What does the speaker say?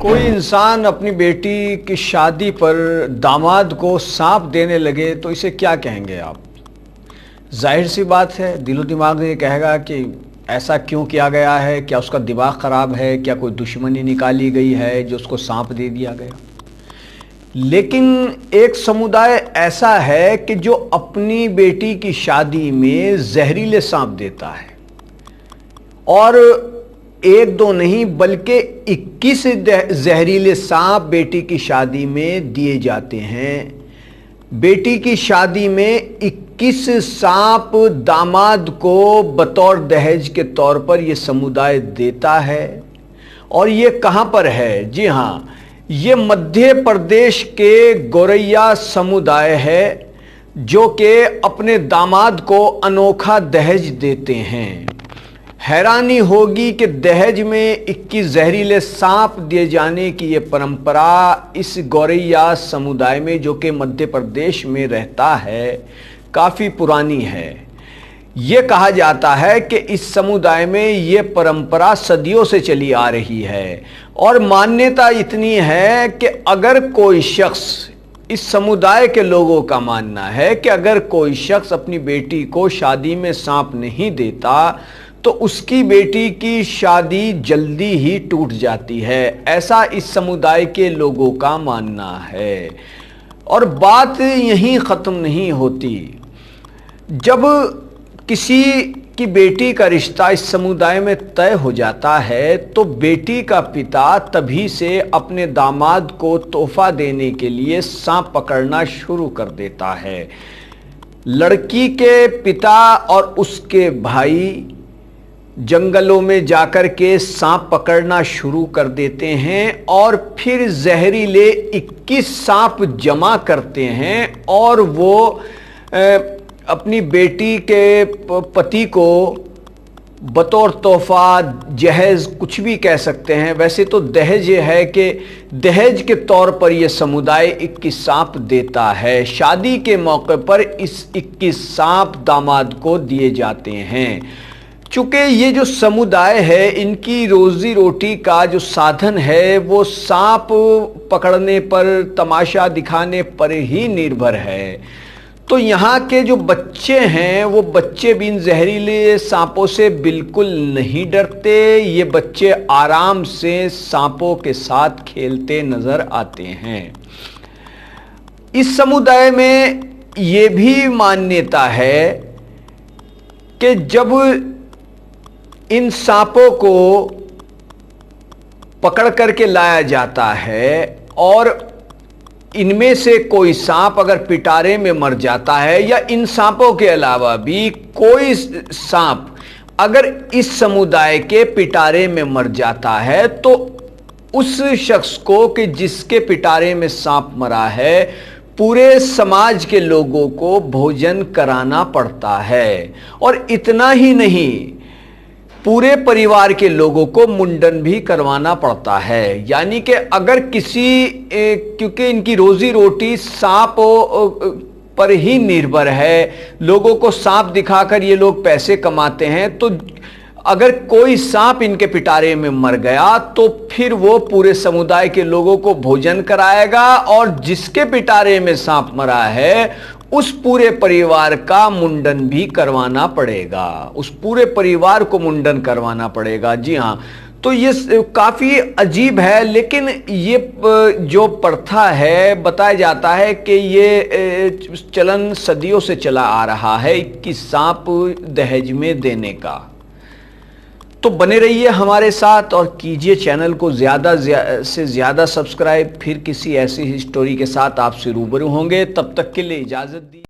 कोई इंसान अपनी बेटी की शादी पर दामाद को सांप देने लगे तो इसे क्या कहेंगे आप? जाहिर सी बात है, दिलो दिमाग में ये कहेगा कि ऐसा क्यों किया गया है, क्या उसका दिमाग ख़राब है, क्या कोई दुश्मनी निकाली गई है जो उसको सांप दे दिया गया। लेकिन एक समुदाय ऐसा है कि जो अपनी बेटी की शादी में जहरीले सांप देता है, और एक दो नहीं बल्कि 21 जहरीले सांप बेटी की शादी में दिए जाते हैं। बेटी की शादी में 21 सांप दामाद को बतौर दहेज के तौर पर यह समुदाय देता है। और ये कहाँ पर है? जी हाँ, ये मध्य प्रदेश के गोरैया समुदाय है जो कि अपने दामाद को अनोखा दहेज देते हैं। हैरानी होगी कि दहेज में 21 जहरीले सांप दिए जाने की ये परंपरा इस गोरैया समुदाय में, जो कि मध्य प्रदेश में रहता है, काफ़ी पुरानी है। ये कहा जाता है कि इस समुदाय में ये परंपरा सदियों से चली आ रही है, और मान्यता इतनी है कि अगर कोई शख्स, इस समुदाय के लोगों का मानना है कि अगर कोई शख्स अपनी बेटी को शादी में सांप नहीं देता तो उसकी बेटी की शादी जल्दी ही टूट जाती है। ऐसा इस समुदाय के लोगों का मानना है। और बात यहीं ख़त्म नहीं होती। जब किसी की बेटी का रिश्ता इस समुदाय में तय हो जाता है तो बेटी का पिता तभी से अपने दामाद को तोहफा देने के लिए सांप पकड़ना शुरू कर देता है। लड़की के पिता और उसके भाई जंगलों में जाकर के सांप पकड़ना शुरू कर देते हैं और फिर जहरीले 21 सांप जमा करते हैं, और वो अपनी बेटी के पति को बतौर तोहफा, जहेज, कुछ भी कह सकते हैं, वैसे तो दहेज ये है कि दहेज के तौर पर यह समुदाय 21 सांप देता है। शादी के मौके पर इस 21 सांप दामाद को दिए जाते हैं। चूँकि ये जो समुदाय है, इनकी रोज़ी रोटी का जो साधन है वो सांप पकड़ने पर, तमाशा दिखाने पर ही निर्भर है। तो यहाँ के जो बच्चे हैं वो बच्चे भी इन जहरीले सांपों से बिल्कुल नहीं डरते। ये बच्चे आराम से सांपों के साथ खेलते नज़र आते हैं। इस समुदाय में ये भी मान्यता है कि जब इन सांपों को पकड़ करके लाया जाता है और इनमें से कोई सांप अगर पिटारे में मर जाता है, या इन सांपों के अलावा भी कोई सांप अगर इस समुदाय के पिटारे में मर जाता है, तो उस शख्स को, कि जिसके पिटारे में सांप मरा है, पूरे समाज के लोगों को भोजन कराना पड़ता है। और इतना ही नहीं, पूरे परिवार के लोगों को मुंडन भी करवाना पड़ता है। यानी कि अगर किसी, क्योंकि इनकी रोजी रोटी सांप पर ही निर्भर है, लोगों को सांप दिखाकर ये लोग पैसे कमाते हैं, तो अगर कोई सांप इनके पिटारे में मर गया तो फिर वो पूरे समुदाय के लोगों को भोजन कराएगा, और जिसके पिटारे में सांप मरा है उस पूरे परिवार का मुंडन भी करवाना पड़ेगा, उस पूरे परिवार को मुंडन करवाना पड़ेगा। जी हाँ, तो ये काफ़ी अजीब है, लेकिन ये जो प्रथा है, बताया जाता है कि ये चलन सदियों से चला आ रहा है कि सांप दहेज में देने का। तो बने रहिए हमारे साथ और कीजिए चैनल को ज़्यादा से ज़्यादा सब्सक्राइब। फिर किसी ऐसी ही स्टोरी के साथ आपसे रूबरू होंगे। तब तक के लिए इजाज़त दी।